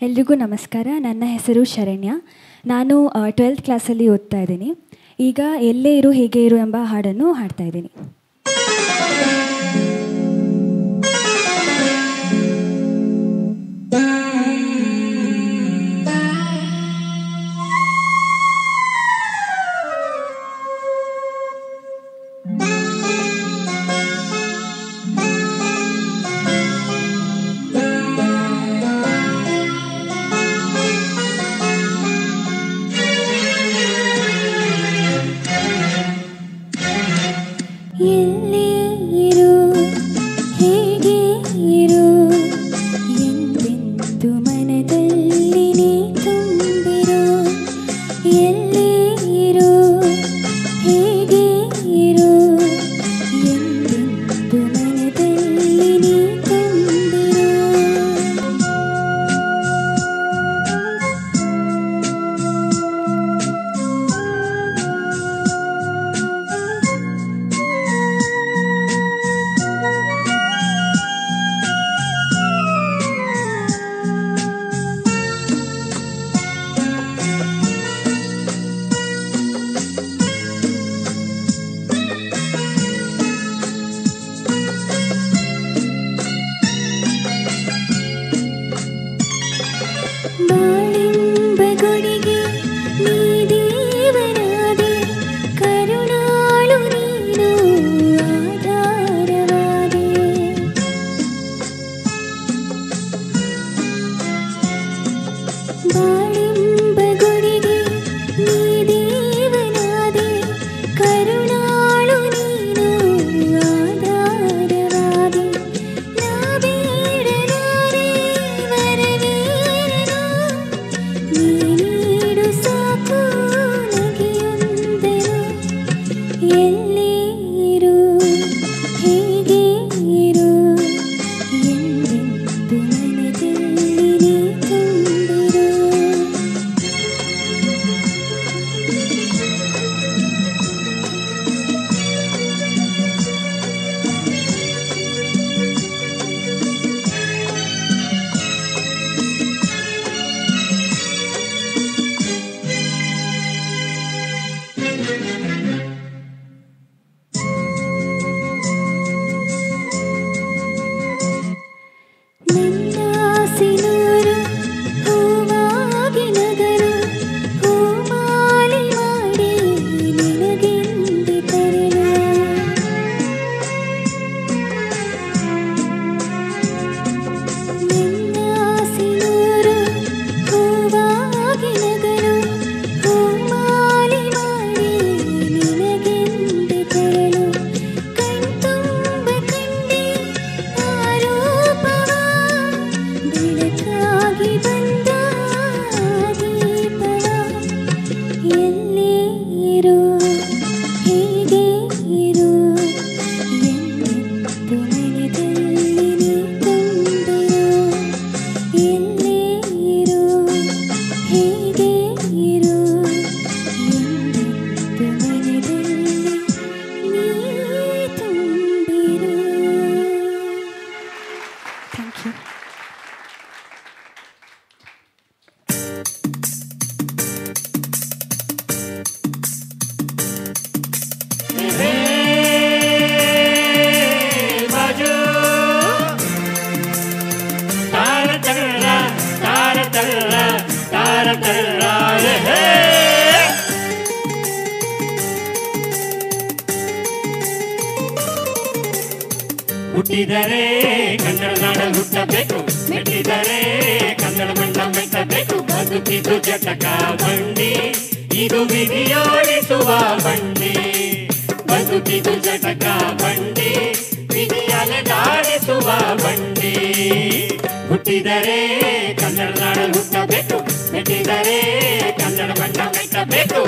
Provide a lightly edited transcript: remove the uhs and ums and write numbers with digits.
ಎಲ್ರಿಗೂ ನಮಸ್ಕಾರ. ನನ್ನ ಹೆಸರು ಶರಣ್ಯ. ನಾನು 12th ಕ್ಲಾಸಲ್ಲಿ ಓದ್ತಾ ಇದ್ದೀನಿ. ಈಗ ಎಲ್ಲೇ ಇರು ಹೇಗೆ ಇರು ಎಂಬ ಹಾಡನ್ನು ಹಾಡ್ತಾ ಇದ್ದೀನಿ. ಎಲ್ಲೇ ಇರು ಹೇಗೆ ಇರು ಎಂದೆಂದು ಮನದಲ್ಲಿ ನೀ ತುಂಬಿರು. ಎಲ್ಲೇ ಇರು ಹೇಗೆ ಇರು ಎಂದೆಂದು ಮನದಲ್ಲಿ ನೀ ತುಂಬಿರು. ಬಾಳೆಂಬ ಗುಡಿಗೆ ನೀ ದೇವನಾದೆ, ಕರುಣಾಳು ನೀನು ಆಧಾರವಾದೆ. ಬಾಳೆಂಬ ಗುಡಿಗೆ ನೀ ದೇವನಾದೆ, ಕರುಣಾಳು ನೀನು ಆಧಾರವಾದೆ. ನಾ ಬೇಡಲಾರೆ ವರವೇರನ, ನೀ ನೀಡು ಸಾಕು ನಗೆಯೊಂದನು. ಎಲ್ಲೇ ಇರು ಹೇಗೆ ಇರು ಎಂದೆಂದು ಮನದಲ್ಲಿ ನೀ ತುಂಬಿರು. ನನ್ನ ಸಿನೂರು ಹೂವಾಗಿ ನಗರು, ಹೂಮಾಲೆ ಮಾಡಿ ನಿನಗೆಂದು ತರಲು. ನನ್ನ ಸಿನೂರು ಹೂವಾಗಿ ನಗರು, ಹೂಮಾಲೆ ಮಾಡಿ ನಿನಗೆಂದು ತರಲು. ಕಣ್ತುಂಬ ಕಂಡೆ ಆರೋಪವ, ಬೆಳಕಾಗಿ ಬಂದ ದೀಪವ. ಎಲ್ಲೇ ಇರು ಹೇಗೆ ಇರು ಎಂದೆಂದು ಮನದಲ್ಲಿ ನೀ ತುಂಬಿರು. ಎಲ್ಲೇ ಇರು ಹೇಗೆ ಇರು ಎಂದೆಂದು ಮನದಲ್ಲಿ ನೀ ತುಂಬಿರು. Thank you. ಹುಟ್ಟಿದರೆ ಕನ್ನಡ ನಾಡಲ್ಲಿ ಹುಟ್ಟಬೇಕು, ಮೆಟ್ಟಿದರೆ ಕನ್ನಡ ಮಣ್ಣ ಮೆಟ್ಟಬೇಕು. ಬದುಕಿದು ಜಟಕ ಬಂಡಿ, ಇದು ವಿಧಿಯೋಡಿಸುವ ಬಂಡಿ. ಬದುಕಿದು ಜಟಕ ಬಂಡಿ, ವಿಧಿಯಲೆದಾಡಿಸುವ ಬಂಡಿ. ಹುಟ್ಟಿದರೆ ಕನ್ನಡ ನಾಡಲ್ಲಿ ಹುಟ್ಟಬೇಕು, ಮೆಟ್ಟಿದರೆ ಕನ್ನಡ ಮಣ್ಣ ಮೆಟ್ಟಬೇಕು.